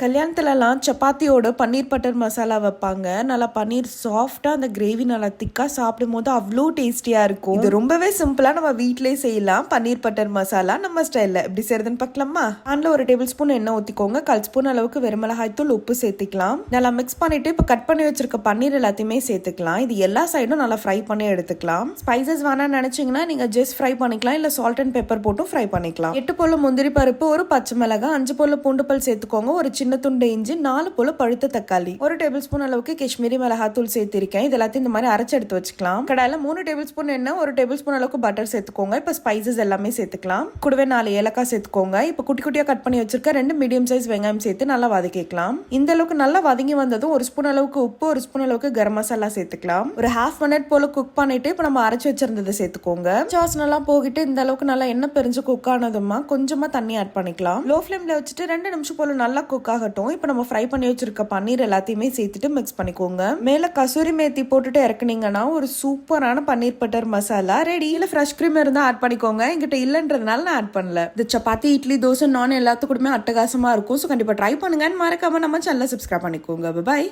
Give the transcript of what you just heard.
கல்யாணத்துலலாம் சப்பாத்தியோட பன்னீர் butter masala வைப்பாங்க. நல்லா பன்னீர் சாஃப்டா அந்த கிரேவி நல்லா திக்கா சாப்பிடும் போது அவ்வளோ டேஸ்டியா இருக்கும். இது ரொம்பவே சிம்பிளா நம்ம வீட்லயே செய்யலாம். பன்னீர் பட்டர் மசாலா நம்ம ஸ்டைல்ல எப்படி செய்யறதுன்னு பார்க்கலாமா? பேன்ல 1 டேபிள் ஸ்பூன் எண்ணெய் ஊத்திக்கோங்க. 1/4 ஸ்பூன் அளவுக்கு வெறுமிளகாய் தூள், உப்பு சேர்த்துக்கலாம். நல்லா மிக்ஸ் பண்ணிட்டு இப்ப கட் பண்ணி வச்சிருக்க பன்னீர் எல்லாத்தையுமே சேர்த்துக்கலாம். இது எல்லா சைடும் நல்லா ஃப்ரை பண்ணி எடுத்துக்கலாம். ஸ்பைசஸ் வேணாம்னு நினைச்சீங்கன்னா நீங்க ஜஸ்ட் ஃப்ரை பண்ணிக்கலாம், இல்ல சால்ட் அண்ட் பெப்பர் போட்டும் ஃப்ரை பண்ணிக்கலாம். 8 போல முந்திரி பருப்பு, ஒரு பச்சை மிளகாய், 5 போல பூண்டு பல் சேர்த்துக்கோங்க. ஒரு சின்ன துண்டு இஞ்சி, 4 போல பழுத்த தக்காளி, 1 டேபிள் ஸ்பூன் அளவுக்கு காஷ்மீரி மிளகாத்தூள் சேர்த்திருக்கேன். இது எல்லாத்தையும் இந்த மாதிரி அரைச்சு எடுத்து வச்சுக்கலாம். கடாயில 3 டேபிள் ஸ்பூன் எண்ணெய், 1 டேபிள் ஸ்பூன் அளவுக்கு பட்டர் சேர்த்துக்கோங்க. இப்ப ஸ்பைசஸ் எல்லாமே சேர்த்துக்கலாம். கூடவே 4 ஏலக்காய் சேர்த்துக்கோங்க. இப்ப குட்டி குட்டியா கட் பண்ணி வச்சிருக்க 2 மீடியம் சைஸ் வெங்காயம் சேர்த்து நல்லா வதக்கிக்கலாம். இந்த அளவுக்கு நல்லா வதங்கி வந்ததும் 1 ஸ்பூன் அளவுக்கு உப்பு, 1 ஸ்பூன் அளவுக்கு கரம் மசாலா சேர்த்துக்கலாம். ஒரு ½ மினிட் போல குக் பண்ணிட்டு இப்ப நம்ம அரைச்சு வச்சிருந்ததை சேர்த்துக்கோங்க. சாஸ் நல்லா போகிட்டு இந்த அளவுக்கு நல்லா எண்ணெய் பிரிஞ்சு குக் ஆனதுமா கொஞ்சமா தண்ணி ஆட் பண்ணிக்கலாம். லோ ஃபிளேம்ல வச்சுட்டு 2 நிமிஷம் போல நல்லா குக் ஆகட்டும். இப்ப நம்ம ஃப்ரை பண்ணி வச்சிருக்க பன்னீர் எல்லாத்தையுமே சேர்த்துட்டு மிக்ஸ் பண்ணிக்கோங்க. மேல கசூரி மேத்தி போட்டுட்டு இறக்குனீங்கன்னா ஒரு சூப்பரான பன்னீர் பட்டர் மசாலா ரெடி. இல்ல ஃப்ரெஷ் கிரீம் இருந்தா ஆட் பண்ணிக்கோங்க. என்கிட்ட இல்லன்றதுனால நான் ஆட் பண்ணல. இது சப்பாத்தி, இட்லி, தோசை, நான் எல்லாத்துக்குமே அட்டகாசமா இருக்கும். ஸோ கண்டிப்பா ட்ரை பண்ணுங்க. மறக்காம நம்ம சேனலை சப்ஸ்கிரைப் பண்ணிக்கோங்க. பாய்.